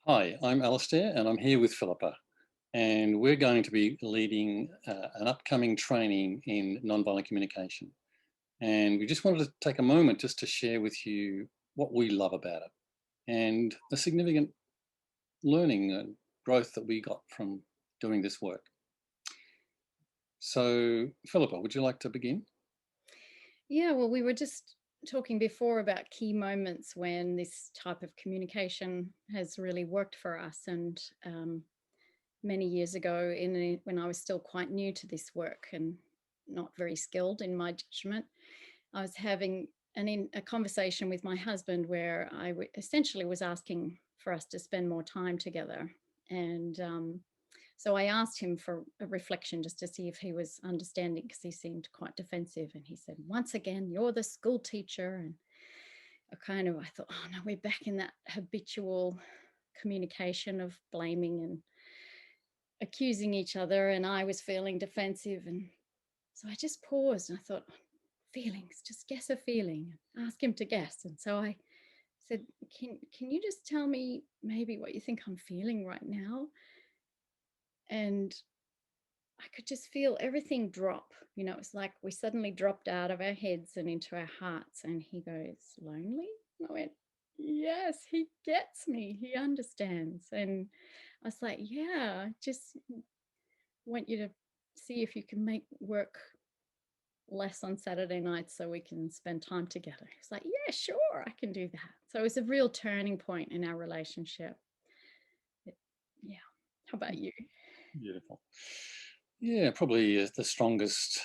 Hi, I'm Alistair and I'm here with Philippa, and we're going to be leading an upcoming training in nonviolent communication. And we just wanted to take a moment just to share with you what we love about it and the significant learning and growth that we got from doing this work. So, Philippa, would you like to begin? Yeah, well, we were just talking before about key moments when this type of communication has really worked for us. And many years ago, when I was still quite new to this work and not very skilled in my judgment, I was having a conversation with my husband where essentially was asking for us to spend more time together. And so I asked him for a reflection just to see if he was understanding because he seemed quite defensive. And he said, "Once again, you're the school teacher." And I thought, oh no, we're back in that habitual communication of blaming and accusing each other. And I was feeling defensive. And so I just paused and I thought, feelings, just guess a feeling, ask him to guess. And so I said, can you just tell me maybe what you think I'm feeling right now? And I could just feel everything drop. It's like we suddenly dropped out of our heads and into our hearts. And he goes, "Lonely?" And I went, "Yes, he gets me. He understands." And I was like, "Yeah, I just want you to see if you can make work less on Saturday nights so we can spend time together." He's like, "Yeah, sure, I can do that." So it was a real turning point in our relationship. It- yeah. How about you? Beautiful. Yeah, probably the strongest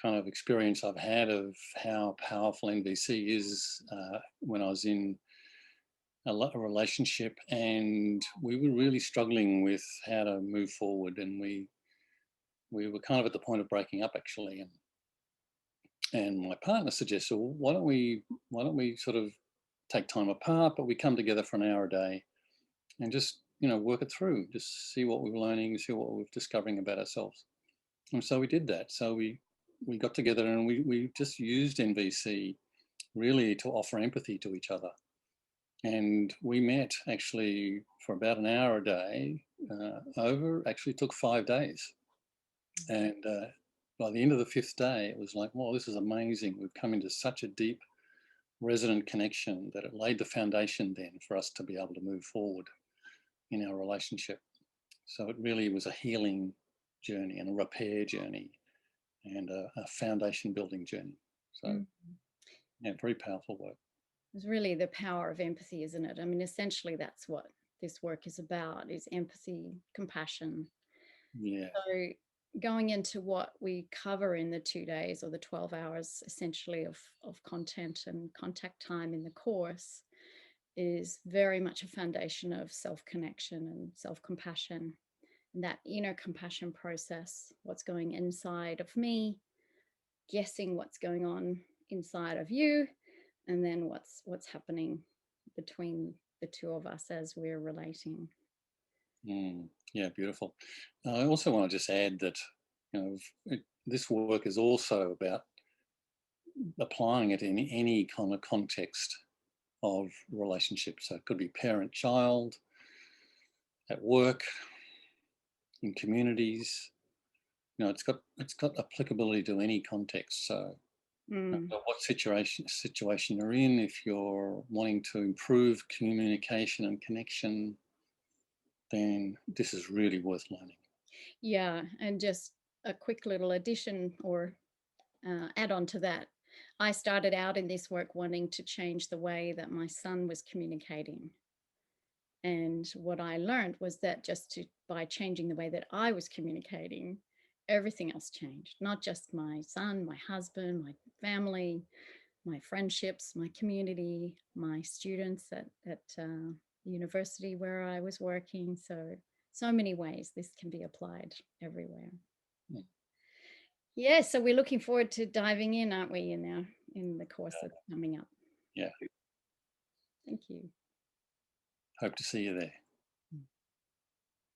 kind of experience I've had of how powerful NVC is when I was in a relationship, and we were really struggling with how to move forward, and we were kind of at the point of breaking up actually, and my partner suggested, well, why don't we sort of take time apart, but we come together for an hour a day and just work it through, just see what we're learning, see what we're discovering about ourselves. And so we did that. So we got together and we just used NVC really to offer empathy to each other. And we met actually for about an hour a day. Actually took 5 days. And by the end of the fifth day, it was like, wow, this is amazing. We've come into such a deep resonant connection that it laid the foundation then for us to be able to move forward in our relationship. So it really was a healing journey and a repair journey and a foundation building journey. So Mm. yeah, very powerful work. It's really the power of empathy, isn't it? I mean, essentially, that's what this work is about: is empathy, compassion. Yeah. So, going into what we cover in the 2 days or the 12 hours essentially of content and contact time in the course is very much a foundation of self connection and self compassion. And that inner compassion process, what's going inside of me, guessing what's going on inside of you, and then what's happening between the two of us as we're relating. Yeah, beautiful. I also want to just add that this work is also about applying it in any kind of context of relationships. So it could be parent-child, at work, in communities. It's got applicability to any context. So no Mm. matter what situation you're in, if you're wanting to improve communication and connection, then this is really worth learning. Yeah, and just a quick little addition or add on to that. I started out in this work wanting to change the way that my son was communicating. And what I learned was that by changing the way that I was communicating, everything else changed. Not just my son, my husband, my family, my friendships, my community, my students at the university where I was working. So many ways this can be applied everywhere. Mm, Yeah, so we're looking forward to diving in, aren't we, in the course that's coming up. yeah, Thank you. hope to see you there.